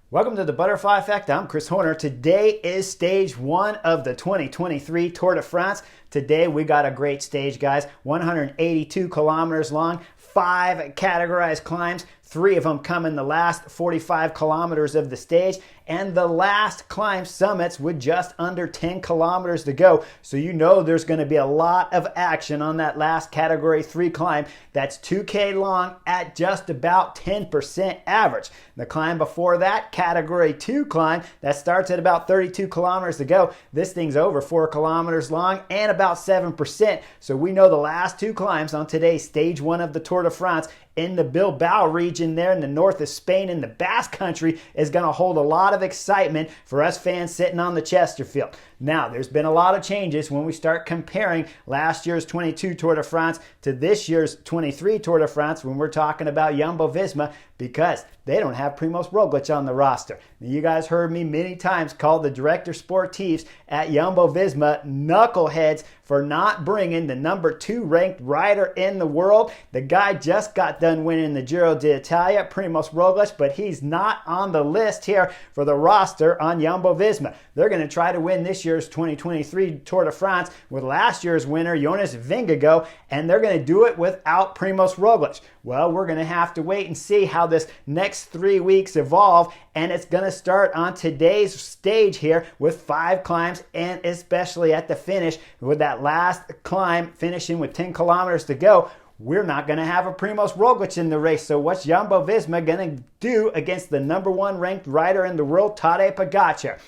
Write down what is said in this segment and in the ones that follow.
Welcome to the Butterfly Effect. I'm Chris Horner. Today is stage one of the 2023 Tour de France. Today we got a great stage, guys. 182 kilometers long, 5 categorized climbs. 3 of them come in the last 45 kilometers of the stage, and the last climb summits with just under 10 kilometers to go. So you know there's going to be a lot of action on that last category 3 climb. That's 2K long at just about 10% average. The climb before that, category 2 climb, that starts at about 32 kilometers to go. This thing's over 4 kilometers long and about 7%. So we know the last 2 climbs on today's stage 1 of the Tour de France in the Bilbao region there in the north of Spain in the Basque Country is going to hold a lot of excitement for us fans sitting on the Chesterfield. Now, there's been a lot of changes when we start comparing last year's 22 Tour de France to this year's 23 Tour de France when we're talking about Jumbo-Visma, because they don't have Primoz Roglic on the roster. Now, you guys heard me many times call the director sportifs at Jumbo-Visma knuckleheads for not bringing the number 2 ranked rider in the world. The guy just got done winning the Giro d'Italia, Primoz Roglic, but he's not on the list here for the roster on Jumbo-Visma. They're going to try to win this year's 2023 Tour de France with last year's winner, Jonas Vingegaard, and they're going to do it without Primoz Roglic. Well, we're going to have to wait and see how this next 3 weeks evolve, and it's going to start on today's stage here with 5 climbs, and especially at the finish with that last climb finishing with 10 kilometers to go. We're not going to have a Primoz Roglic in the race. So what's Jumbo-Visma going to do against the number 1 ranked rider in the world, Tadej Pogačar?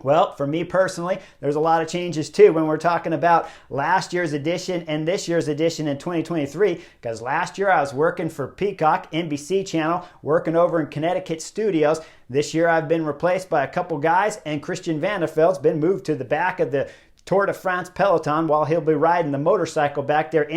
Well, for me personally, there's a lot of changes too when we're talking about last year's edition and this year's edition in 2023, because last year I was working for Peacock, NBC channel, working over in Connecticut studios. This year I've been replaced by a couple guys, and Christian Vanderfeld's been moved to the back of the Tour de France peloton while he'll be riding the motorcycle back there,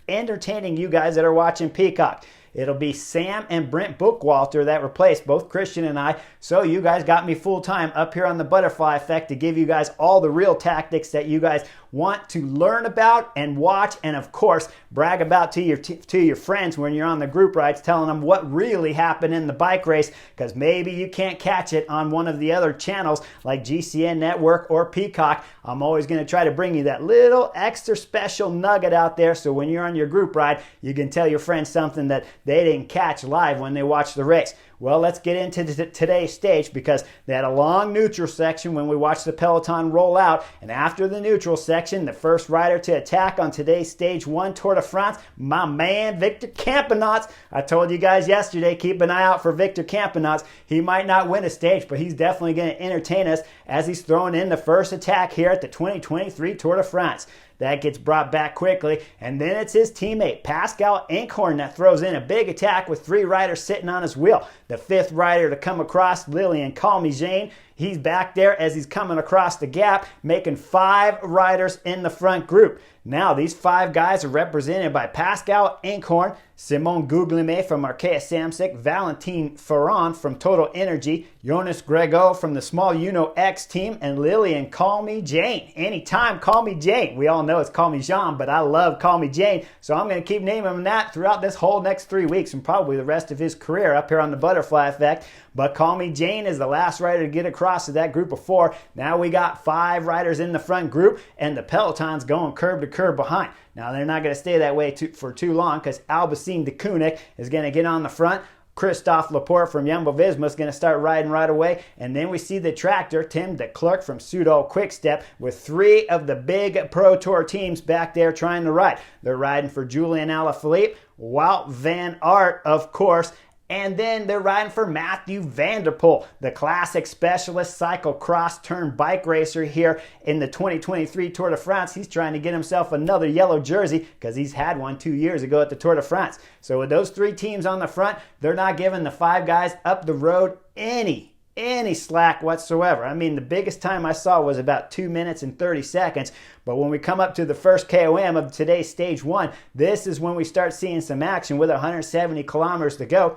entertaining you guys that are watching Peacock. It'll be Sam and Brent Bookwalter that replace both Christian and I. So you guys got me full time up here on the Butterfly Effect to give you guys all the real tactics that you guys want to learn about and watch, and of course brag about to your friends when you're on the group rides, telling them what really happened in the bike race, because maybe you can't catch it on one of the other channels like GCN Network or Peacock. I'm always going to try to bring you that little extra special nugget out there, so when you're on your group ride you can tell your friends something that they didn't catch live when they watched the race. Well, let's get into today's stage, because they had a long neutral section when we watched the peloton roll out. And after the neutral section, the first rider to attack on today's stage 1 Tour de France, my man, Victor Campenaerts. I told you guys yesterday, keep an eye out for Victor Campenaerts. He might not win a stage, but he's definitely going to entertain us as he's throwing in the first attack here at the 2023 Tour de France. That gets brought back quickly, and then it's his teammate Pascal Inkhorn that throws in a big attack with 3 riders sitting on his wheel. The 5th rider to come across, Lilian Calmy-Jane, he's back there as he's coming across the gap, making 5 riders in the front group. Now, these 5 guys are represented by Pascal Inkhorn, Simon Guglielmin from Arkea Samsic, Valentin Ferrand from Total Energy, Jonas Grego from the Small Uno X team, and Lilian Calmy-Jane. Anytime Calmy-Jane. We all know it's Calmy-Jean, but I love Calmy-Jane, so I'm going to keep naming him that throughout this whole next 3 weeks and probably the rest of his career up here on the Butterfly Effect. But Calmy-Jane is the last rider to get across to that group of 4. Now we got 5 riders in the front group, and the peloton's going curb to curb behind. Now, they're not going to stay that way for too long, because Albacine de Koenig is going to get on the front. Christophe Laporte from Jumbo-Visma is going to start riding right away. And then we see the tractor, Tim de Klerk from Soudal Quickstep, with 3 of the big Pro Tour teams back there trying to ride. They're riding for Julian Alaphilippe, Wout van Aert, of course, and then they're riding for Mathieu van der Poel, the classic specialist cyclocross turned bike racer here in the 2023 Tour de France. He's trying to get himself another yellow jersey because he's had one 2 years ago at the Tour de France. So with those 3 teams on the front, they're not giving the 5 guys up the road any slack whatsoever. I mean, the biggest time I saw was about 2 minutes and 30 seconds. But when we come up to the first KOM of today's stage 1, this is when we start seeing some action with 170 kilometers to go.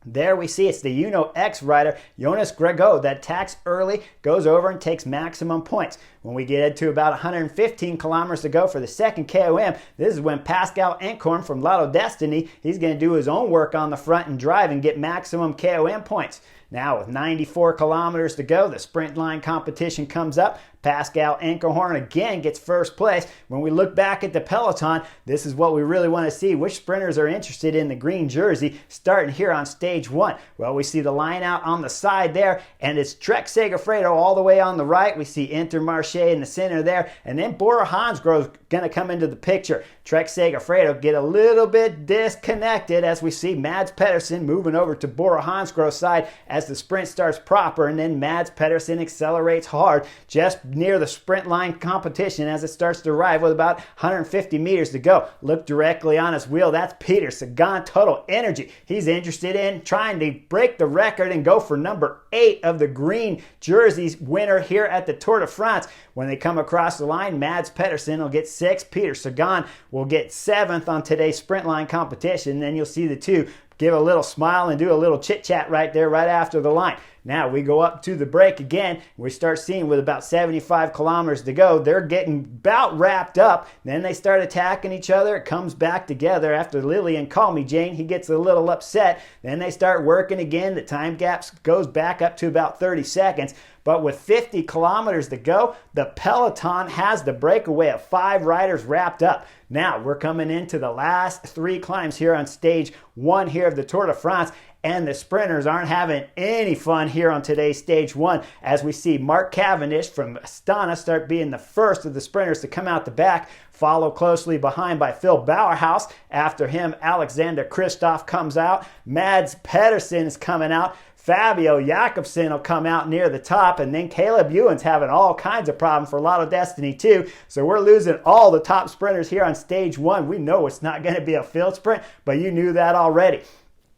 There we see it's the Uno X rider, Jonas Grego, that attacks early, goes over and takes maximum points. When we get to about 115 kilometers to go for the second KOM, this is when Pascal Inkhorn from Lotto Destiny, he's going to do his own work on the front and drive and get maximum KOM points. Now with 94 kilometers to go, the sprint line competition comes up. Pascal Enkelhorn again gets first place. When we look back at the peloton, this is what we really want to see. Which sprinters are interested in the green jersey starting here on stage 1? Well, we see the line out on the side there, and it's Trek Segafredo all the way on the right. We see Intermarché in the center there, and then Bora Hansgrohe going to come into the picture. Trek Segafredo get a little bit disconnected as we see Mads Pedersen moving over to Bora Hansgrohe's side as the sprint starts proper, and then Mads Pedersen accelerates hard just near the sprint line competition as it starts to arrive with about 150 meters to go. Look directly on his wheel. That's Peter Sagan, Total Energy. He's interested in trying to break the record and go for number 8 of the green jerseys winner here at the Tour de France. When they come across the line, Mads Pedersen will get 6th. Peter Sagan will get 7th on today's sprint line competition. Then you'll see the two give a little smile and do a little chit chat right there right after the line. Now we go up to the break again. We start seeing with about 75 kilometers to go, they're getting about wrapped up. Then they start attacking each other. It comes back together after Lillian Call Me Jane. He gets a little upset. Then they start working again. The time gap goes back up to about 30 seconds. But with 50 kilometers to go, the peloton has the breakaway of 5 riders wrapped up. Now we're coming into the last 3 climbs here on stage 1 here of the Tour de France. And the sprinters aren't having any fun here on today's stage 1 as we see Mark Cavendish from Astana start being the first of the sprinters to come out the back, followed closely behind by Phil Bauerhaus. After him, Alexander Kristoff comes out. Mads Pedersen is coming out. Fabio Jakobsen will come out near the top, and then Caleb Ewan's having all kinds of problems for Lotto Destiny too. So we're losing all the top sprinters here on stage 1. We know it's not going to be a field sprint, but you knew that already.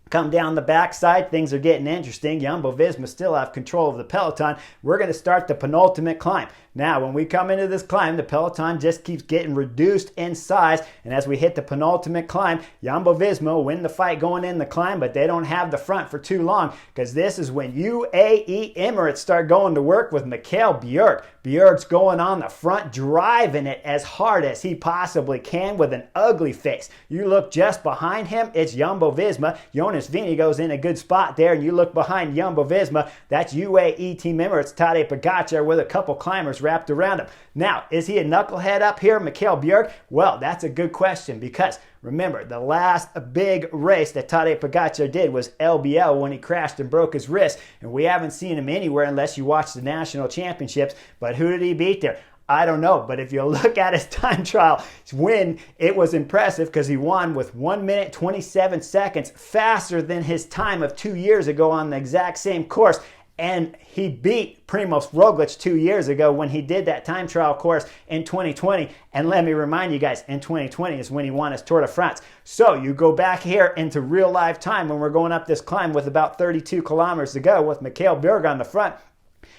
Come down the backside, things are getting interesting. Jumbo-Visma still have control of the peloton. We're going to start the penultimate climb. Now, when we come into this climb, the peloton just keeps getting reduced in size. And as we hit the penultimate climb, Jumbo-Visma will win the fight going in the climb, but they don't have the front for too long because this is when UAE Emirates start going to work with Mikkel Bjerg. Bjerg's going on the front, driving it as hard as he possibly can with an ugly face. You look just behind him, it's Jumbo-Visma. Jonas Vingegaard goes in a good spot there, and you look behind Jumbo-Visma, that's UAE Team Emirates Tadej Pogačar with a couple climbers wrapped around him. Now, is he a knucklehead up here, Mikkel Bjerg? Well, that's a good question because remember, the last big race that Tadej Pogačar did was LBL when he crashed and broke his wrist, and we haven't seen him anywhere unless you watch the national championships. But who did he beat there? I don't know, but if you look at his time trial win, it was impressive because he won with 1 minute 27 seconds faster than his time of 2 years ago on the exact same course. And he beat Primož Roglič 2 years ago when he did that time trial course in 2020. And let me remind you guys, in 2020 is when he won his Tour de France. So you go back here into real life time when we're going up this climb with about 32 kilometers to go with Mikkel Bjerg on the front.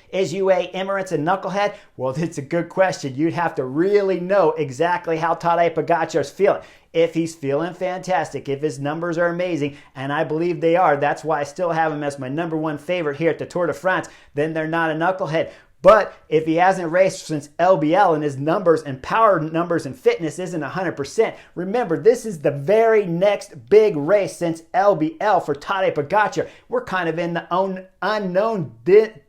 Is UAE Emirates a knucklehead? Well, it's a good question. You'd have to really know exactly how Tadej Pogačar's feeling. If he's feeling fantastic, if his numbers are amazing, and I believe they are, that's why I still have him as my #1 favorite here at the Tour de France, then they're not a knucklehead. But if he hasn't raced since LBL and his numbers and power numbers and fitness isn't 100%, remember, this is the very next big race since LBL for Tadej Pogačar. We're kind of in the unknown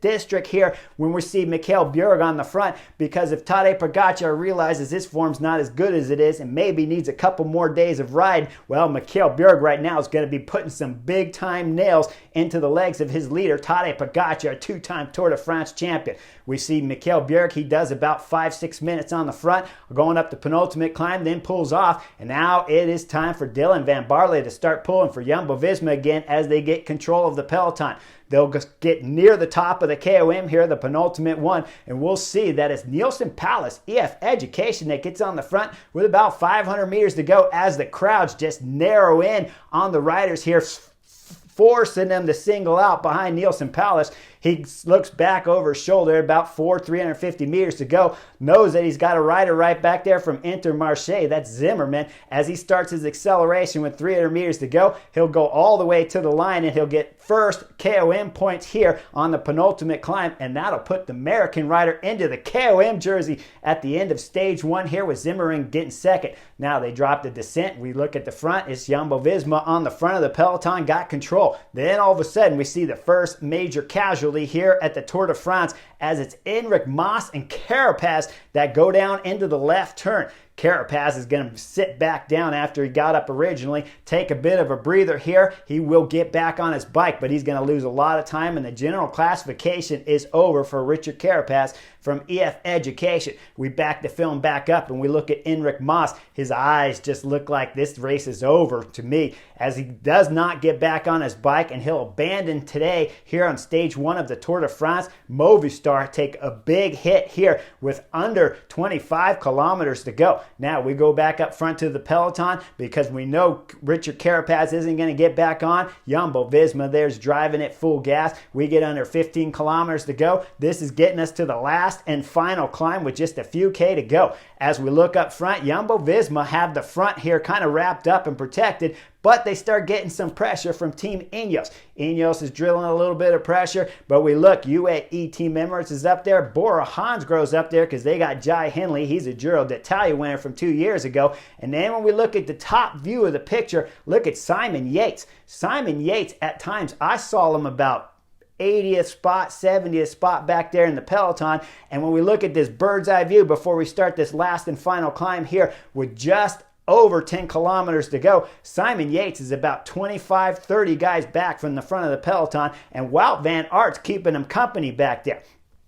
district here when we see Mikkel Bjerg on the front, because if Tadej Pogačar realizes his form's not as good as it is and maybe needs a couple more days of riding, well, Mikkel Bjerg right now is going to be putting some big-time nails into the legs of his leader, Tadej Pogačar, a 2-time Tour de France champion. We see Mikkel Bjerg, he does about 5-6 minutes on the front, going up the penultimate climb, then pulls off. And now it is time for Dylan van Baarle to start pulling for Jumbo-Visma again as they get control of the peloton. They'll get near the top of the KOM here, the penultimate one, and we'll see that it's Nielsen Palace, EF Education, that gets on the front with about 500 meters to go as the crowds just narrow in on the riders here, forcing them to single out behind Nielsen Palace. He looks back over his shoulder about 350 meters to go, knows that he's got a rider right back there from Intermarché, that's Zimmerman. As he starts his acceleration with 300 meters to go, he'll go all the way to the line and he'll get first KOM points here on the penultimate climb, and that'll put the American rider into the KOM jersey at the end of stage 1 here with Zimmerman getting second. Now they drop the descent. We look at the front. It's Jumbo-Visma on the front of the peloton, got control. control. Then all of a sudden we see the first major casualty here at the Tour de France as it's Enric Mas and Carapaz that go down into the left turn. Carapaz is going to sit back down after he got up originally, take a bit of a breather here. He will get back on his bike, but he's going to lose a lot of time, and the general classification is over for Richard Carapaz from EF Education. We back the film back up and we look at Enric Mas. His eyes just look like this race is over to me, as he does not get back on his bike, and he'll abandon today here on stage 1 of the Tour de France. Movistar take a big hit here with under 25 kilometers to go. Now we go back up front to the peloton because we know Richard Carapaz isn't going to get back on. Jumbo-Visma there's driving it full gas. We get under 15 kilometers to go. This is getting us to the last and final climb with just a few K to go. As we look up front, Jumbo-Visma have the front here kind of wrapped up and protected, but they start getting some pressure from Team Ineos. Ineos is drilling a little bit of pressure, but we look, UAE Team Emirates is up there. Bora Hansgrohe's up there because they got Jai Hindley. He's a Giro d'Italia winner from 2 years ago. And then when we look at the top view of the picture, look at Simon Yates. Simon Yates, at times, I saw him about 80th spot, 70th spot back there in the peloton. And when we look at this bird's eye view before we start this last and final climb here with just over 10 kilometers to go, Simon Yates is about 25, 30 guys back from the front of the peloton, and Wout van Aert's keeping him company back there.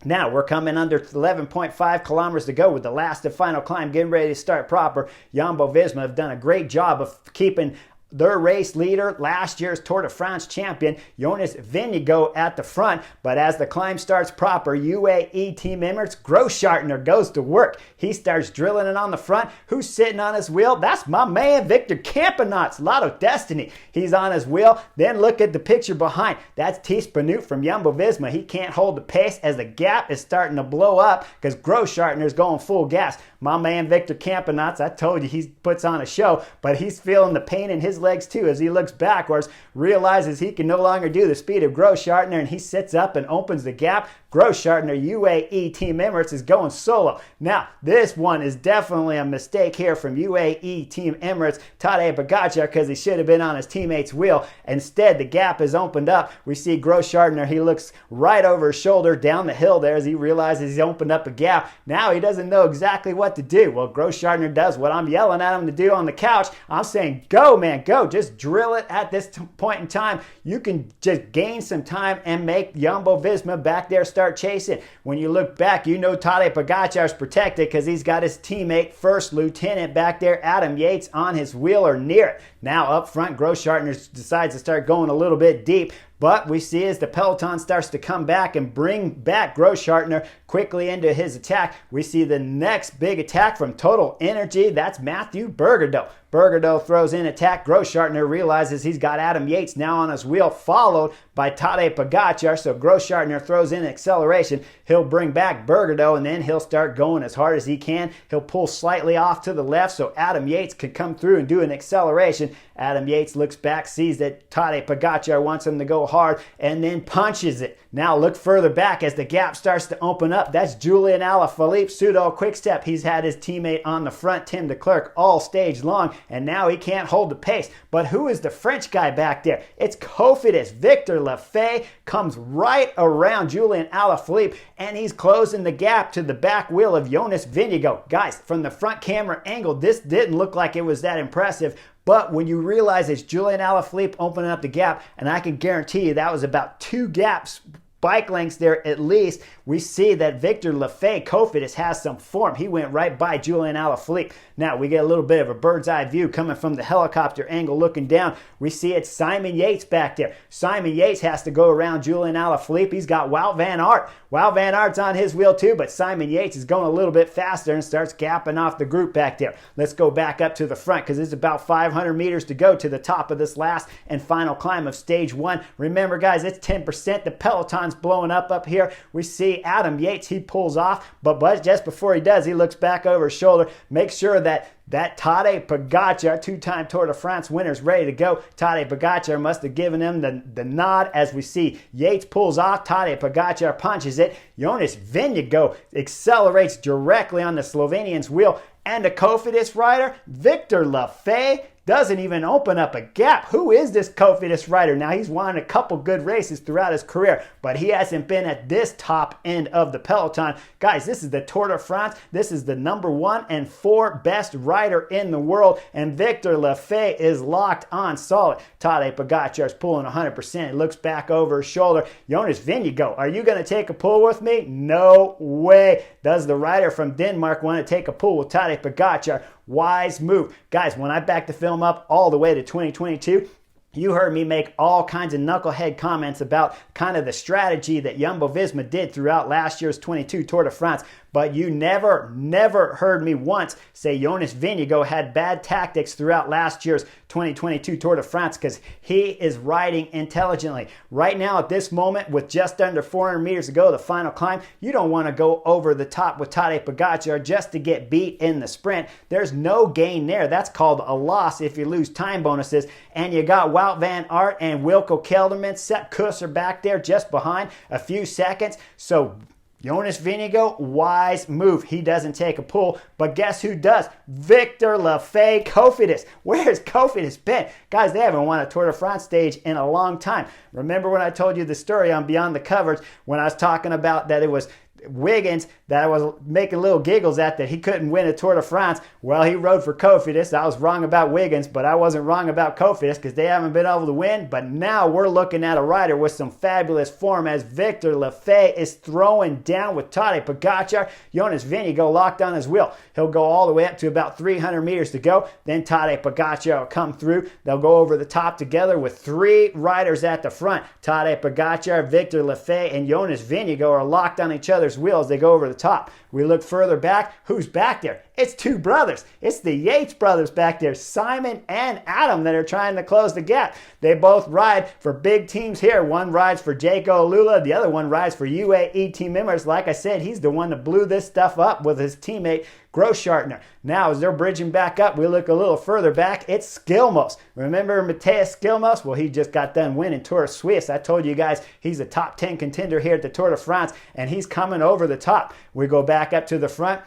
Now we're coming under 11.5 kilometers to go with the last and final climb getting ready to start proper. Jumbo-Visma have done a great job of keeping their race leader, last year's Tour de France champion, Jonas Vingegaard at the front. But as the climb starts proper, UAE Team Emirates, Grosschartner goes to work. He starts drilling it on the front. Who's sitting on his wheel? That's my man, Victor Campenaerts, Lotto Destiny. He's on his wheel. Then look at the picture behind. That's Thies Benoot from Jumbo-Visma. He can't hold the pace as the gap is starting to blow up because Grosschartner's going full gas. My man, Victor Campenaerts, I told you he puts on a show, but he's feeling the pain in his legs too as he looks backwards, realizes he can no longer do the speed of Grosschartner, and he sits up and opens the gap. Grosschartner, UAE Team Emirates, is going solo. Now, this one is definitely a mistake here from UAE Team Emirates, Tadej Pogačar, because he should have been on his teammate's wheel. Instead, the gap is opened up. We see Grosschartner, he looks right over his shoulder down the hill there as he realizes he's opened up a gap. Now he doesn't know exactly what to do. Well, Grosschartner does what I'm yelling at him to do on the couch. I'm saying, go, man, go. Just drill it at this point in time. You can just gain some time and make Jumbo-Visma back there start chasing. When you look back, you know Tadej Pogačar's protected because he's got his teammate, First Lieutenant, back there, Adam Yates, on his wheel or near it. Now up front, Grosschartner decides to start going a little bit deep. But we see as the peloton starts to come back and bring back Grosschartner quickly into his attack, we see the next big attack from Total Energy. That's Mathieu Bergerdo. Bergerdo throws in attack. Grosschartner realizes he's got Adam Yates now on his wheel, followed by Tadej Pogačar. So Grosschartner throws in acceleration. He'll bring back Bergerdo, and then he'll start going as hard as he can. He'll pull slightly off to the left so Adam Yates can come through and do an acceleration. Adam Yates looks back, sees that Tadej Pogačar wants him to go hard, and then punches it. Now look further back as the gap starts to open up. That's Julian Alaphilippe, pseudo quick-step. He's had his teammate on the front, Tim de Klerk, all stage long, and now he can't hold the pace. But who is the French guy back there? It's Cofidis. Victor Lafay comes right around Julian Alaphilippe, and he's closing the gap to the back wheel of Jonas Vingegaard. Guys, from the front camera angle, this didn't look like it was that impressive. But when you realize it's Julian Alaphilippe opening up the gap, and I can guarantee you that was about 2 gaps, bike lengths there at least, we see that Victor Lafay, Cofidis, has some form. He went right by Julian Alaphilippe. Now we get a little bit of a bird's eye view coming from the helicopter angle looking down. We see it's Simon Yates back there. Simon Yates has to go around Julian Alaphilippe. He's got Wout van Aert. Wout van Aert's on his wheel too, but Simon Yates is going a little bit faster and starts gapping off the group back there. Let's go back up to the front because it's about 500 meters to go to the top of this last and final climb of stage 1. Remember, guys, it's 10%. The peloton's blowing up here. We see Adam Yates, he pulls off, but just before he does, he looks back over his shoulder, makes sure that Tadej Pogačar, 2-time Tour de France winner, is ready to go. Tadej Pogačar must have given him the nod as we see Yates pulls off. Tadej Pogačar punches it. Jonas Vingegaard accelerates directly on the Slovenian's wheel. And a Cofidis rider, Victor Lafay, doesn't even open up a gap. Who is this Cofidis rider? Now, he's won a couple good races throughout his career, but he hasn't been at this top end of the peloton. Guys, this is the Tour de France. This is the number 1 and 4 best rider in the world, and Victor Lafay is locked on solid. Tadej Pogacar is pulling 100%. He looks back over his shoulder. Jonas Vingegaard, are you going to take a pull with me? No way. Does the rider from Denmark want to take a pull with Tadej Pogacar? Wise move. Guys, when I backed the film up all the way to 2022, you heard me make all kinds of knucklehead comments about kind of the strategy that Jumbo-Visma did throughout last year's 22 Tour de France. But you never heard me once say Jonas Vingegaard had bad tactics throughout last year's 2022 Tour de France, because he is riding intelligently. Right now, at this moment, with just under 400 meters to go, the final climb, you don't want to go over the top with Tadej Pogacar just to get beat in the sprint. There's no gain there. That's called a loss if you lose time bonuses. And you got Wout van Aert and Wilco Kelderman. Sepp Kuss are back there just behind a few seconds. So Jonas Vingegaard, wise move. He doesn't take a pull, but guess who does? Victor Lafay Cofidis. Where's Cofidis been? Guys, they haven't won a Tour de France stage in a long time. Remember when I told you the story on Beyond the Covers when I was talking about that it was Wiggins that I was making little giggles at, that he couldn't win a Tour de France? Well, he rode for Cofidis. I was wrong about Wiggins, but I wasn't wrong about Cofidis because they haven't been able to win. But now we're looking at a rider with some fabulous form as Victor Lafay is throwing down with Tadej Pogacar. Jonas Vingegaard locked on his wheel. He'll go all the way up to about 300 meters to go. Then Tadej Pogacar will come through. They'll go over the top together with 3 riders at the front. Tadej Pogacar, Victor Lafay, and Jonas Vingegaard are locked on each other's wheels. They go over the top. We look further back. Who's back there? It's 2 brothers. It's the Yates brothers back there, Simon and Adam, that are trying to close the gap. They both ride for big teams here. One rides for Jayco Alula. The other one rides for UAE team members. Like I said, he's the one that blew this stuff up with his teammate Grossschartner. Now, as they're bridging back up, we look a little further back. It's Skilmos. Remember Matthias Skilmos? Well, he just got done winning Tour de Suisse. I told you guys he's a top 10 contender here at the Tour de France, and he's coming over the top. We go back up to the front.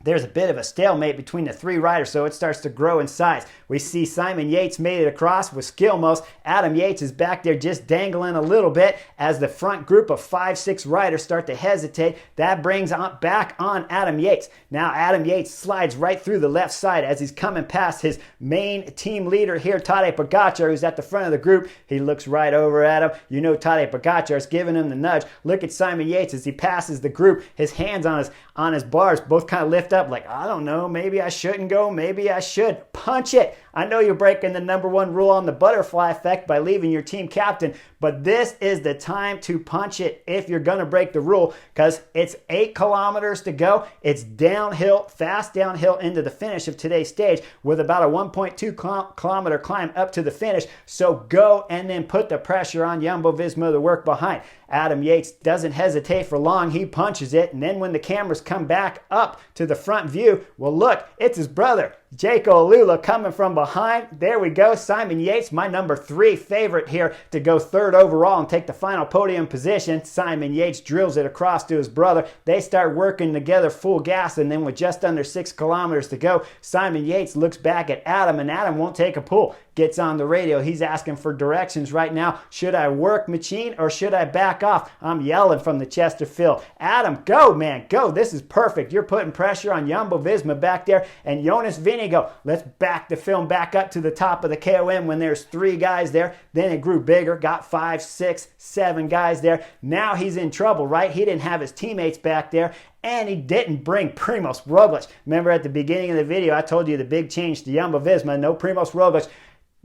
There's a bit of a stalemate between the 3 riders, so it starts to grow in size. We see Simon Yates made it across with Skilmos. Adam Yates is back there just dangling a little bit as the front group of 5-6 riders start to hesitate. That brings back on Adam Yates. Now Adam Yates slides right through the left side as he's coming past his main team leader here, Tadej Pogacar, who's at the front of the group. He looks right over at him. You know Tadej Pogacar is giving him the nudge. Look at Simon Yates as he passes the group. His hands on his bars both kind of lift up like, I don't know, maybe I shouldn't go, maybe I should. Punch it. I know you're breaking the number 1 rule on the butterfly effect by leaving your team captain, but this is the time to punch it if you're going to break the rule, because it's 8 kilometers to go. It's downhill, fast downhill into the finish of today's stage with about a 1.2 kilometer climb up to the finish. So go and then put the pressure on Jumbo-Visma to work behind. Adam Yates doesn't hesitate for long. He punches it, and then when the cameras come back up to the front view, well, look, it's his brother, Jayco Alula, coming from behind. There we go. Simon Yates, my number 3 favorite here to go 3rd overall and take the final podium position. Simon Yates drills it across to his brother. They start working together full gas, and then with just under 6 kilometers to go, Simon Yates looks back at Adam, and Adam won't take a pull. Gets on the radio. He's asking for directions right now. Should I work Machine or should I back off? I'm yelling from the Chesterfield. Adam, go, man, go. This is perfect. You're putting pressure on Jumbo-Visma back there. And Jonas Vingegaard, let's back the film back up to the top of the KOM when there's 3 guys there. Then it grew bigger, got 5, 6, 7 guys there. Now he's in trouble, right? He didn't have his teammates back there. And he didn't bring Primoz Roglic. Remember at the beginning of the video, I told you the big change to Jumbo-Visma, no Primoz Roglic.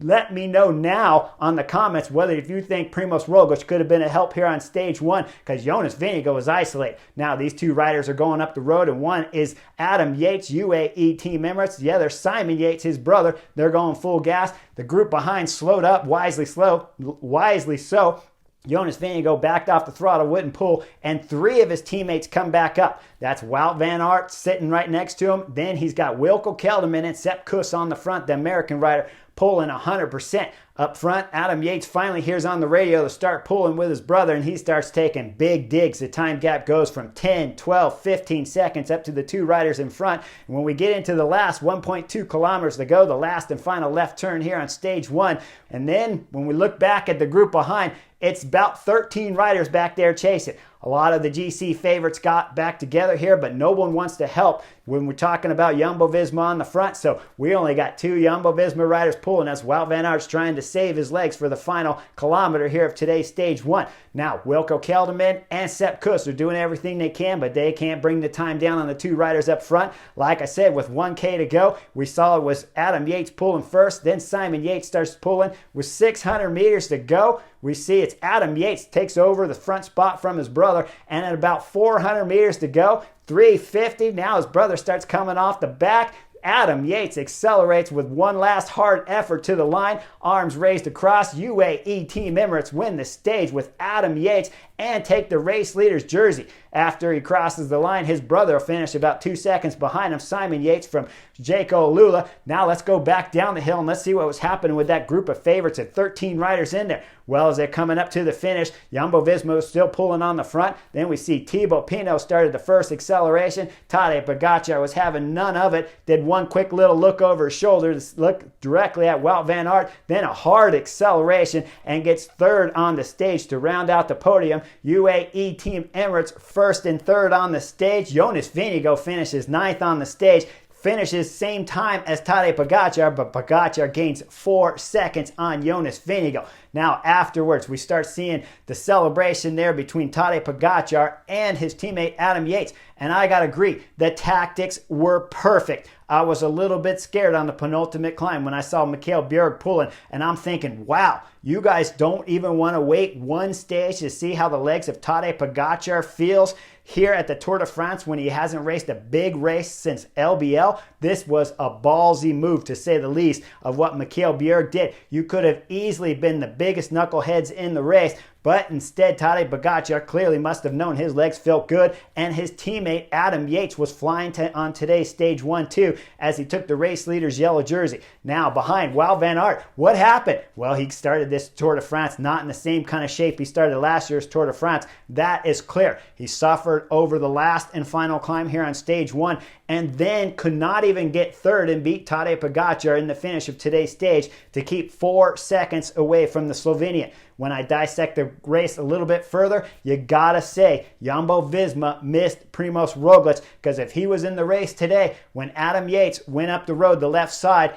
Let me know now on the comments whether if you think Primoz Roglic could have been a help here on stage 1, because Jonas Vingegaard was isolated. Now these 2 riders are going up the road, and one is Adam Yates, UAE team member. The other, Simon Yates, his brother. They're going full gas. The group behind slowed up, wisely so. Jonas Vingegaard backed off the throttle, wouldn't pull, and 3 of his teammates come back up. That's Wout van Aert sitting right next to him. Then he's got Wilco Kelderman and Sepp Kuss on the front, the American rider, pulling 100%. Up front, Adam Yates finally hears on the radio to start pulling with his brother, and he starts taking big digs. The time gap goes from 10, 12, 15 seconds up to the two riders in front. And when we get into the last 1.2 kilometers to go, the last and final left turn here on stage one, and then when we look back at the group behind, it's about 13 riders back there chasing. A lot of the GC favorites got back together here, but no one wants to help when we're talking about Jumbo-Visma on the front. So we only got two Jumbo-Visma riders pulling as Wout van Aert's trying to save his legs for the final kilometer here of today's stage one. Now, Wilco Kelderman and Sepp Kuss are doing everything they can, but they can't bring the time down on the two riders up front. Like I said, with 1K to go, we saw it was Adam Yates pulling first, then Simon Yates starts pulling. With 600 meters to go, we see it's Adam Yates takes over the front spot from his brother, and at about 400 meters to go, 350, now his brother starts coming off the back. Adam Yates accelerates with one last hard effort to the line, arms raised across. UAE Team Emirates win the stage with Adam Yates and take the race leader's jersey. After he crosses the line, his brother will finish about 2 seconds behind him, Simon Yates from Jaco Lula. Now let's go back down the hill and let's see what was happening with that group of favorites at 13 riders in there. Well, as they're coming up to the finish, Jumbo-Visma is still pulling on the front. Then we see Thibaut Pinot started the first acceleration. Tadej Pogacar was having none of it. Did one quick little look over his shoulder to look directly at Wout van Aert. Then a hard acceleration and gets third on the stage to round out the podium. UAE Team Emirates first and third on the stage. Jonas Vingegaard finishes ninth on the stage. Finishes same time as Tadej Pogacar, but Pogacar gains 4 seconds on Jonas Vingegaard. Now afterwards, we start seeing the celebration there between Tadej Pogacar and his teammate Adam Yates. And I gotta agree, the tactics were perfect. I was a little bit scared on the penultimate climb when I saw Mikkel Bjerg pulling, and I'm thinking, wow, you guys don't even want to wait one stage to see how the legs of Tadej Pogacar feels here at the Tour de France when he hasn't raced a big race since LBL. This was a ballsy move, to say the least, of what Mikkel Bjerg did. You could have easily been the biggest knuckleheads in the race, but instead Tadej Pogacar clearly must have known his legs felt good, and his teammate Adam Yates was flying on today's stage 1 too as he took the race leader's yellow jersey. Now behind Wout van Aert, what happened? Well, he started this Tour de France not in the same kind of shape he started last year's Tour de France. That is clear. He suffered over the last and final climb here on stage 1 and then could not even get third and beat Tadej Pogacar in the finish of today's stage to keep 4 seconds away from the Slovenian. When I dissect the race a little bit further, you gotta say Jumbo-Visma missed Primož Roglič, because if he was in the race today, when Adam Yates went up the road the left side,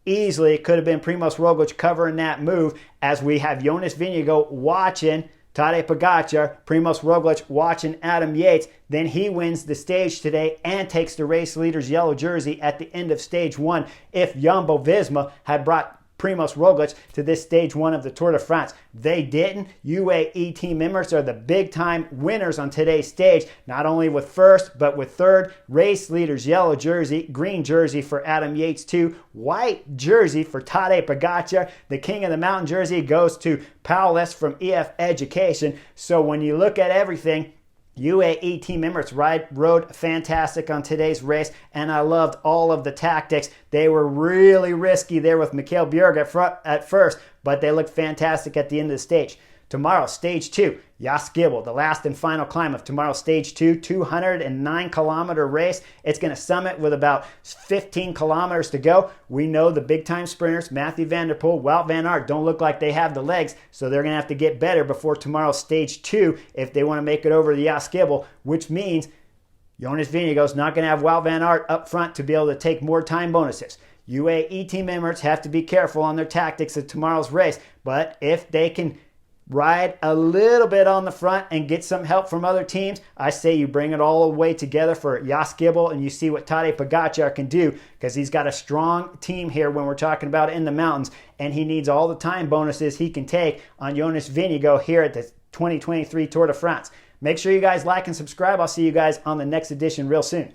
easily it could have been Primož Roglič covering that move, as we have Jonas Vingegaard watching Tadej Pogacar, Primož Roglič watching Adam Yates. Then he wins the stage today and takes the race leader's yellow jersey at the end of stage 1. If Jumbo-Visma had brought Primož Roglič to this stage 1 of the Tour de France, they didn't. UAE Team Emirates are the big time winners on today's stage, not only with first but with third. Race leader's yellow jersey, green jersey for Adam Yates too, white jersey for Tadej Pogacar. The King of the Mountain jersey goes to Paulus from EF Education. So when you look at everything, UAE Team Emirates rode fantastic on today's race, and I loved all of the tactics. They were really risky there with Mikkel Bjerg at first, but they looked fantastic at the end of the stage. Tomorrow, stage 2, Jaskibel, the last and final climb of tomorrow's stage 2, 209-kilometer race. It's going to summit with about 15 kilometers to go. We know the big-time sprinters, Mathieu van der Poel, Wout van Aert, don't look like they have the legs, so they're going to have to get better before tomorrow's stage 2 if they want to make it over the Jaskibel, which means Jonas Vingegaard is not going to have Wout van Aert up front to be able to take more time bonuses. UAE Team Emirates have to be careful on their tactics at tomorrow's race, but if they can ride a little bit on the front and get some help from other teams, I say you bring it all the way together for Jaskibel and you see what Tadej Pogacar can do, because he's got a strong team here when we're talking about in the mountains, and he needs all the time bonuses he can take on Jonas Vingegaard here at the 2023 Tour de France. Make sure you guys like and subscribe. I'll see you guys on the next edition real soon.